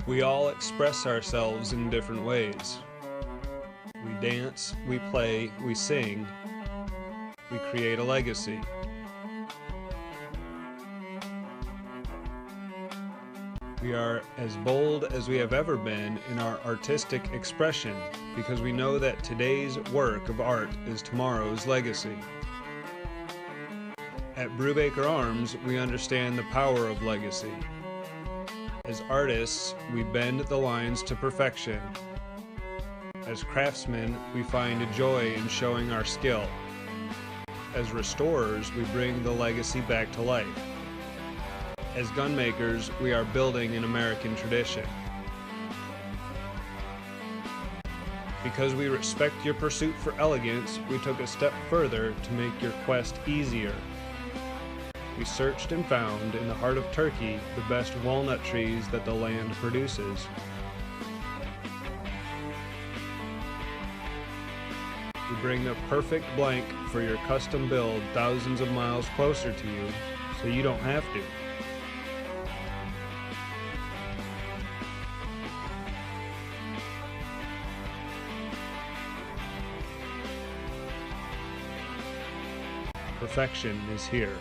We all express ourselves in different ways. We dance, we play, we sing, we create a legacy. We are as bold as we have ever been in our artistic expression because we know that today's work of art is tomorrow's legacy. At Brubaker Arms, we understand the power of legacy. As artists, we bend the lines to perfection. As craftsmen, we find a joy in showing our skill. As restorers, we bring the legacy back to life. As gunmakers, we are building an American tradition. Because we respect your pursuit for elegance, we took a step further to make your quest easier. We searched and found in the heart of Turkey the best walnut trees that the land produces. We bring the perfect blank for your custom build thousands of miles closer to you, so you don't have to. Perfection is here.